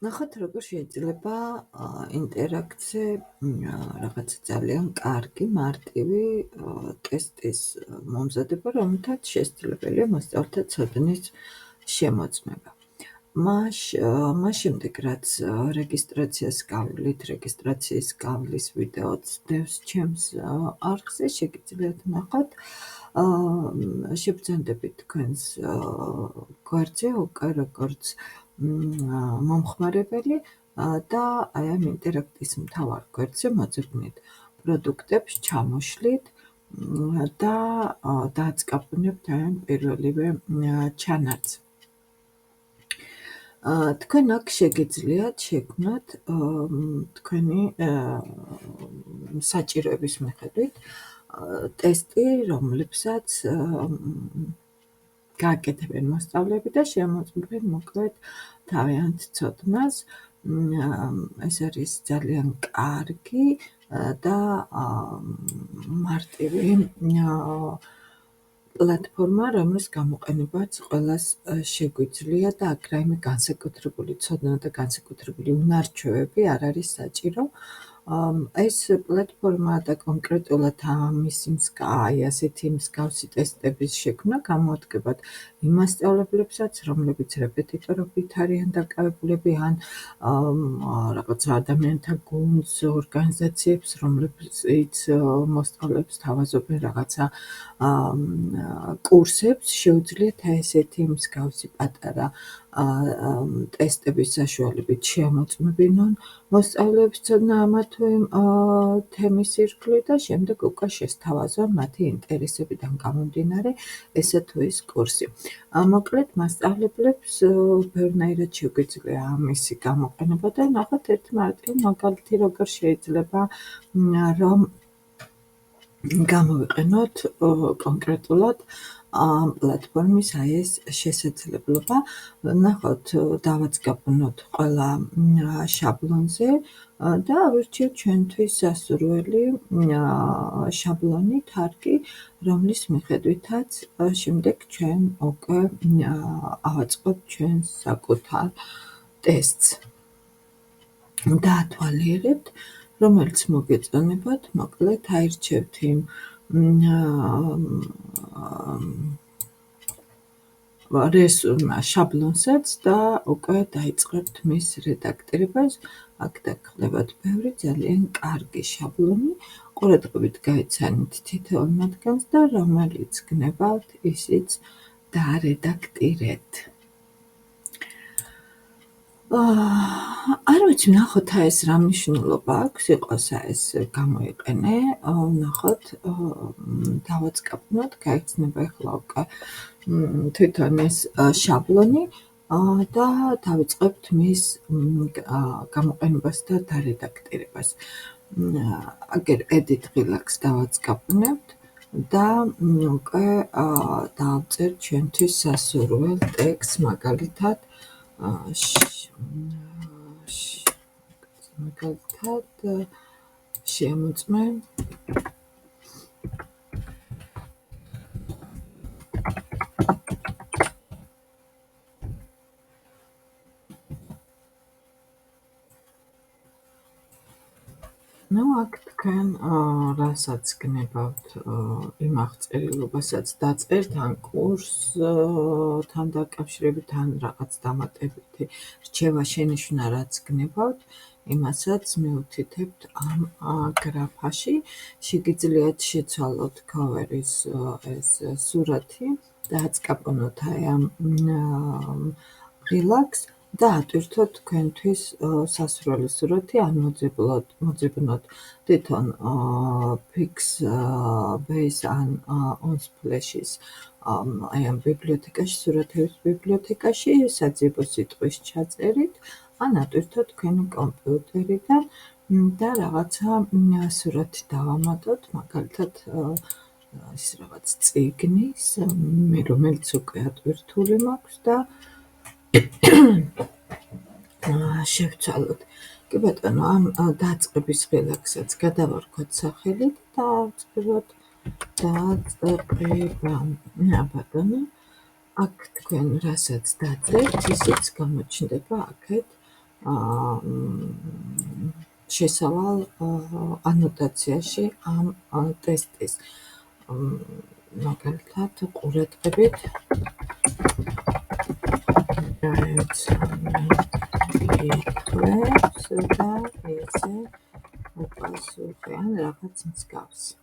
ნახოთ როგორ შეიძლება ინტერაქცია რაღაცა ძალიან კარგი, მარტივი ტესტის მომზადება, რომლითაც შესაძლებელია მოსწავლეთა ცოდნის შემოწმება. მას შემდეგ, რაც რეგისტრაციას გავვლით, რეგისტრაციის გავლის ვიდეოც დევს ჩემს არხზე, შეგიძლიათ ნახოთ. შებრძანდებით თქვენს გვერდზე უკვე როგორც მომხმარებელი და აი ამ ინტერაქტის მთავარ გვერდზე მოძებნით პროდუქტებს, ჩამოშლით და დააწყაბნებთ აი ამ პირველივე ჩანართს. თქვენ აქ შეგიძლიათ შექმნათ თქვენი საჭიროების მიხედვით ტესტი, რომლებსაც გააკეთებენ მოსწავლეები და შემოწმებენ მოკლედ თავიანთ ცოდნას. ეს არის ძალიან კარგი და მარტივი პლატფორმა, რომლის გამოყენებაც ყველას შეგვიძლია და აქ რაიმე განსაკუთრებული ცოდნა და განსაკუთრებული უნარჩვევები არ არის საჭირო. ეს პლატფორმა და კონკრეტულად აი ასეთი მსგავსი ტესტების შექმნა გამოადგებათ იმ მასწავლებლებსაც, რომლებიც რეპეტიტორობით არიან დაკავებულები ან რაღაცა ადამიანთა გუნდს, ორგანიზაციებს, რომლებიც მოსწავლეებს თავაზობენ რაღაცა კურსებს, შეუძლიათ აი ესეთი მსგავსი პატარა ტესტების საშუალებით შემოწმებინონ მოსწავლეებს ცოდნა ამა თუ იმ თემის ირგვლივ და შემდეგ უკვე შესთავაზონ მათი ინტერესებიდან გამომდინარე ესა თუ ის კურსი. მოკლედ მასწავლებლებს ბევრნაირად შეგვიძლია ამისი გამოყენება და ნახოთ ერთი მარტივი მაგალითი როგორ შეიძლება რომ გამოვიყენოთ კონკრეტულად პლატფორმის აი ეს შესაძლებლობა. ნახოთ, დავაწყაბნოთ ყველა შაბლონზე და ავირჩიოთ ჩვენთვის სასურველი შაბლონი, თარგი, რომლის მიხედვითაც შემდეგ ჩვენ უკვე ავაწყობთ ჩვენს საკუთარ ტესტს. დაათვალიერებთ, რომელიც მოგეწონებათ, მოკლედ აირჩევთ იმ შაბლონსაც და უკვე დაიწყებთ მის რედაქტირებას. აქ დაგხდებათ ბევრი ძალიან კარგი შაბლონი, ყურადღებით გაეცანით თითოეულ მათგანს და რომელიც გნებავთ, ისიც დაარედაქტირეთ. არ ვიცი, ნახოთ ეს რა მნიშვნელობა აქვს, იყოს ეს გამოიყენე, ნახოთ, დავაწყაბნოთ, გაიხსნება ახლა უკვე თვითონ ეს შაბლონი და დავიწყებთ მის გამოყენებას და დარედაქტირებას. აგერ edit relax დავაწყაბნებთ და უკვე დავწერთ ჩვენთვის სასურველ ტექსტს, მაგალითად შემოწმე აქ თქვენ რასაც გნებავთ იმ აღწერილობასაც დაწერთ ან კურსთან დაკავშირებით ან რაღაც დამატებითი რჩევა შენიშვნა რაც გნებავთ, იმასაც მიუთითებთ ამ გრაფაში. შეგიძლიათ შეცვალოთ ქოვერის ეს სურათი, დააწყაბნოთ აი ამ relax და ატვირთოთ თქვენთვის სასურველი სურათი, ან მოძებნოთ თვითონ Pixbase ან Unsplash-ის აი ამ ბიბლიოთეკაში, სურათების ბიბლიოთეკაში საძიებო სიტყვის ჩაწერით, ან ატვირთოთ თქვენი კომპიუტერიდან და რაღაცა სურათი დავამატოთ, მაგალითად ის რაღაც წიგნის, რომელიც უკვე ატვირთული მაქვს და შევცვალოთ. კი ბატონო, ამ დაწყების relax-ს გადავარქვათ სახელით და დავწეროთ დაწყება. აქ თქვენ რასაც დაწერთ, ისიც გამოჩნდება აქეთ შესავალ ანოტაციაში ამ ტესტის. მაგალითად, ყურადღებით გაეცანით კითხვებს და ესე უპასუხე ან რაღაც მსგავსი.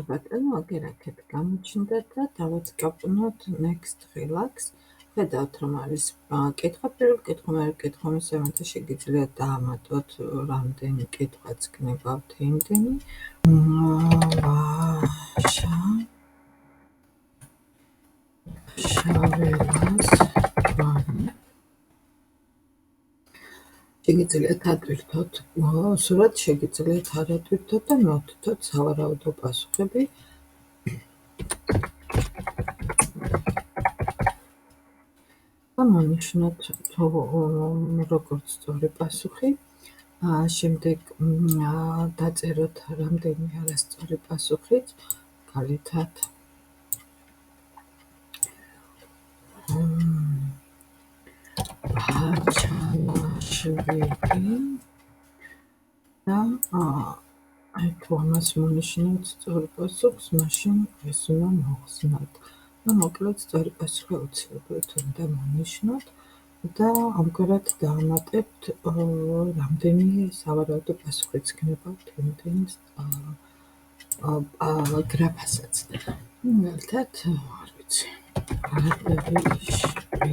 ბატონო, აგერაკეთ გამოჩნდა და დავაწყაპნოთ next relax. ხედავთ, რომ არის კითხვა, პირველი კითხვა, მეორე კითხვა, მესამედა შეგიძლიათ დაამატოთ რამდენი კითხვაც გნებავთ იმდენი. შაველას ვანი. შეგიძლიათ ატვირთოთ სურათს, შეგიძლიათ არ ატვირთოთ და მოვთითოთ სავარაუდო პასუხები. მონიშნოთ როგორც სწორი პასუხი. შემდეგ დაწეროთ რამდენი არასწორი პასუხიც. მაგალითად, ბაჩანაშვილი და თუ ამას მონიშნოთ სწორ პასუხს, მაშინ ეს უნდა მოხსნათ. მოკლედ სწორი პასუხი აუცილებლად უნდა მონიშნოთ და ამგვარად დაამატებთ რამდენი სავარაუდო პასუხიც გნებავთ იმდენ გრაფასაც. მაგალითად, არ ვიცი, შვილი.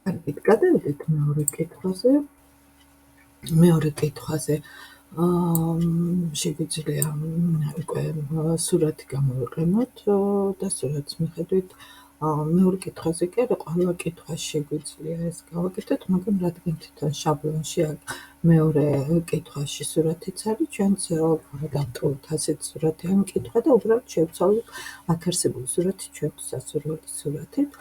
კარგით, გადავიდეთ მეორე კითხვაზე. მეორე კითხვაზე შეგვიძლია უკვე სურათი გამოვიყენოთ და სურათის მიხედვით მეორე კითხვაზე კი არა, ყველა კითხვას შეგვიძლია ეს გავაკეთოთ, მაგრამ რადგან თვითონ შაბლონში მეორე კითხვაში სურათიც არის, ჩვენც დავტოვოთ ასეთ სურათიანი კითხვა და უბრალოდ შევცვალოთ აქ არსებული სურათი ჩვენთვის სასურველი სურათით.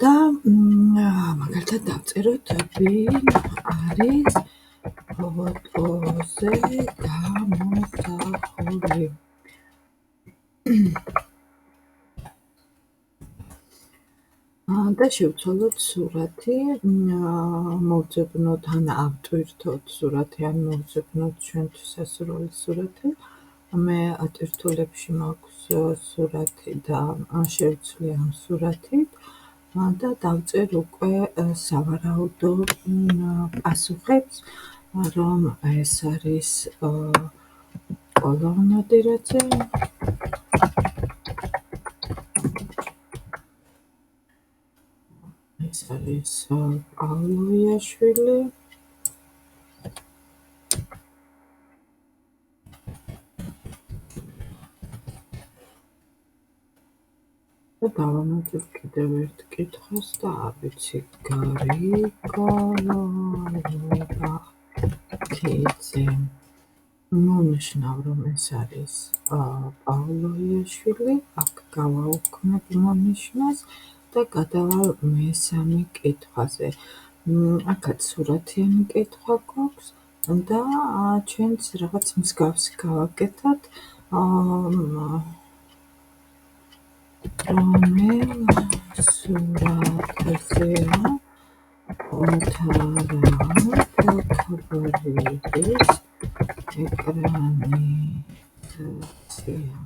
და მაგალითად დავწეროთ ვინ არის ფოტოზე გამოსახული. და შევცვალოთ სურათი, მოვძებნოთ ან ავტვირთოთ სურათი, ან მოვძებნოთ ჩვენთვის სასურველი სურათი. მე ატვირთულებში მაქვს სურათი და შევცვლი ამ სურათით. და დავწერ უკვე სავარაუდო პასუხებს, რომ ეს არის კოლო ნადირაძე, ეს არის პავლოიაშვილი, და დავამატებ კიდევ ერთ კითხვას და არ ვიცი, გრიგოლოვაკიძე. მონიშნავ, რომ ეს არის პავლოიაშვილი, აქ გავაუქმებ მონიშნას და გადავალ მესამე კითხვაზე. აქაც სურათიანი კითხვა გვაქვს და ჩვენც რაღაც მსგავსი გავაკეთოთ. რომელ სურათზეა ოთარ ეკრანიზაცია.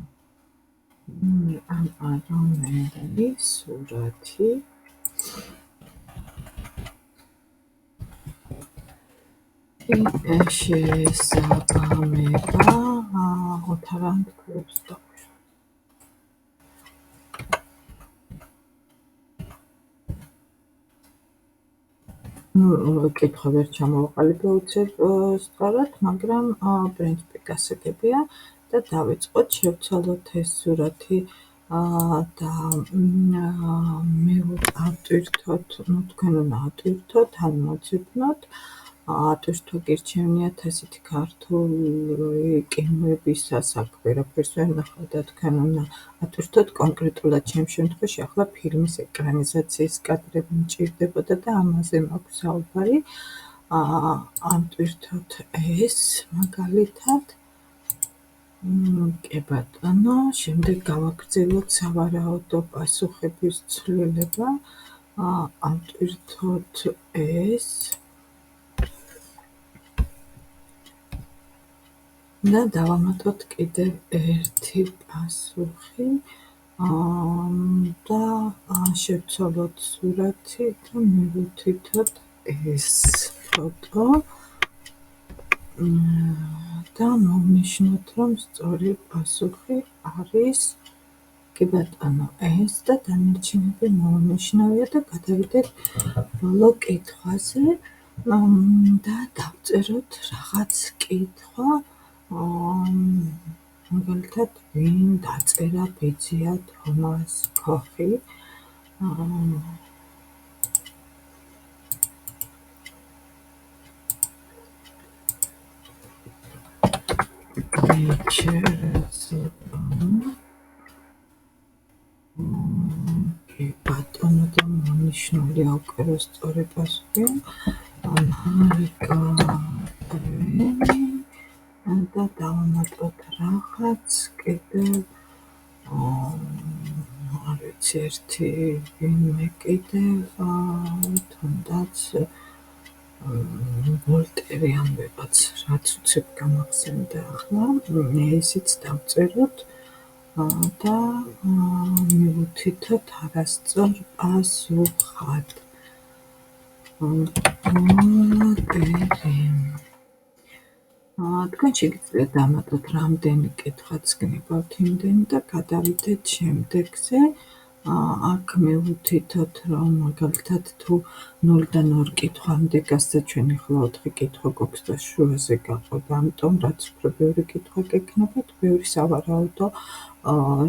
რომელი სურათი შეესაბამება ოთარ კლუბს და კითხვა ვერ ჩამოვაყალიბე უცებ სწორად, მაგრამ პრინციპი გასაგებია და დავიწყოთ, შევცვალოთ ეს სურათი და მე ავტვირთოთ, თქვენ უნდა ატვირთოთ, ან მოძებნოთ. ატვირთვა გირჩევნიათ ასეთი ქართული კინოებისას, აქ ვერაფერს ვერ ნახავ და თქვენ უნდა ატვირთოთ კონკრეტულად ჩემ შემთხვევაში ახლა ფილმის ეკრანიზაციის კადრები მჭირდებოდა და ამაზე მაქვს საუბარი. ავტვირთოთ ეს მაგალითად კი ბატონო, შემდეგ გავაგრძელოთ სავარაუდო პასუხების ცვლილება. ავტვირთოთ ეს და დავამატოთ კიდევ ერთი პასუხი და შევცვალოთ სურათი და მივუთითოთ ეს ფოტო და მოვნიშნოთ, რომ სწორი პასუხი არის კი ბატონო ეს და დანარჩენები მოუნიშნავია და გადავიდეთ ბოლო კითხვაზე და დავწეროთ რაღაც კითხვა, მაგალითად, ვინ დაწერა ბიძია თომას ქოხი? კი ბატონო და მონიშნულია უკვე რომ სწორი პასუხია მარიკა და დავამატოთ რაღაც კიდევ არ ვიცი ერთი ვინმე კიდევ თუნდაც ვოლტერი ან ვიღაც რაც უცებ გამახსენდა ახლა ისიც დავწეროთ და მივუთითოთ არასწორ პასუხად. თქვენ შეგიძლიათ დამატოთ რამდენი კითხვაც გნებავთ იმდენი და გადავიდეთ შემდეგზე. აქ მივუთითოთ, რომ მაგალითად თუ 0-დან 2 კითხვამდე გასცა ჩვენი ხოლო 4 კითხვა გვაქვს და შუაზე გაყავთ, ამიტომ რაც უფრო ბევრი კითხვა გექნებათ, ბევრი სავარაუდო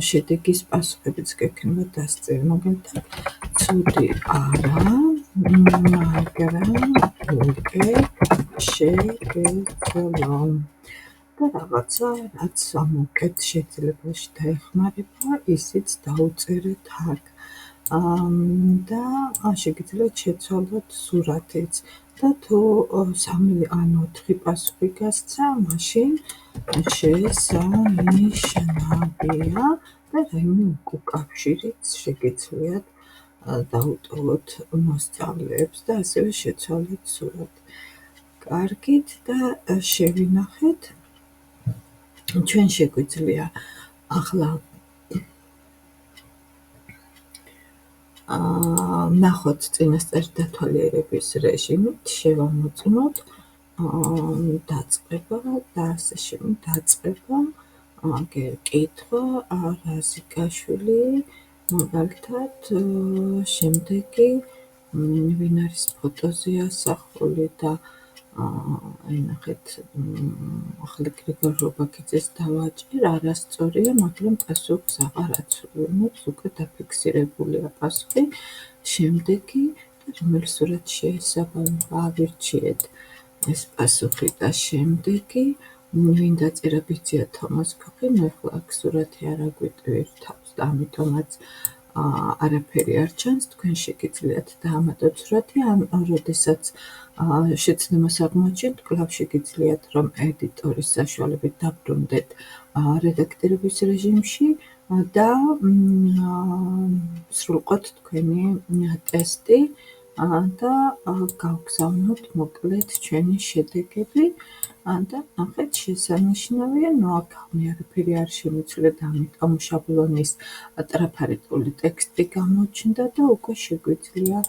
შედეგის პასუხებიც გექნებათ დასწერი. მაგალითად, ცუდი არა, მაგრამ უკვე შეგეძლო და რაღაცა, რაც ამ უკეთ შეძლებაში დაეხმარება, ისიც დაუწერეთ აქ. და შეგიძლიათ შეცვალოთ სურათიც და თუ 3 ან 4 პასუხი გასცა, მაშინ შესანიშნავია და რაიმე უკავშირიც შეგიძლიათ დაუტოვოთ მოსწავლეებს და ასევე შეცვალოთ სურათი. კარგით და შევინახეთ. ჩვენ შეგვიძლია ახლა ნახოთ წინასწარი დათვალიერების რეჟიმით, შევამოწმოთ დაწყება და ასე შემდეგ დაწყება, კითხვა რაზიკაშვილი, მაგალითად, შემდეგი ვინ არის ფოტოზე ასახული და ნახეთ, ახლა გრიგორ რობაქიძეს დავაჭერ, არასწორია, მაგრამ პასუხს აღარ აცვენებს, უკვე დაფიქსირებულია პასუხი. შემდეგი, რომელი სურათი შეესაბამება, ავირჩიეთ ეს პასუხი და შემდეგი, ვინ დაწერა ბიძია თომას ქოხი, ნუ ახლა აქ სურათი არ აგვიტვირთავს და ამიტომაც არაფერი არ ჩანს, თქვენ შეგიძლიათ დაამატოთ სურათი, ან როდესაც შეცდომას აღმოაჩენთ, კვლავ შეგიძლიათ, რომ ედიტორის საშუალებით დაბრუნდეთ რედაქტირების რეჟიმში და სრულყოთ თქვენი ტესტი და გავგზავნოთ მოკლედ ჩვენი შედეგები და ნახეთ შესანიშნავია, ნუ აქ არაფერი არ შემიცვლია და ამიტომ შაბლონის ტრაფარიტული ტექსტი გამოჩნდა და უკვე შეგვიძლია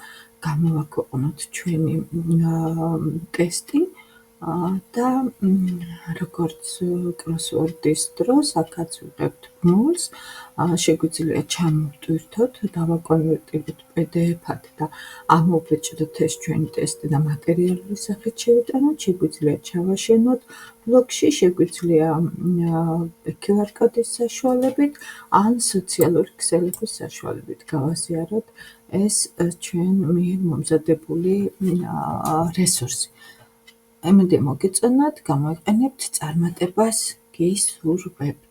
გამოვაქვეყნოთ ჩვენი ტესტი და როგორც კროსვორდის დროს, აქაც ვიღებთ ბმულს, შეგვიძლია ჩამოვტვირთოთ, დავაკონვერტიროთ PDF-ად და ამოვბეჭდოთ ეს ჩვენი ტესტი და მატერიალური სახით შევიტანოთ, შეგვიძლია ჩავაშენოთ ბლოგში, შეგვიძლია QR კოდის საშუალებით ან სოციალური ქსელების საშუალებით გავაზიაროთ ეს ჩვენ მიერ მომზადებული რესურსი. იმედი მოგეწონათ, გამოიყენებთ, წარმატებას გისურვებთ.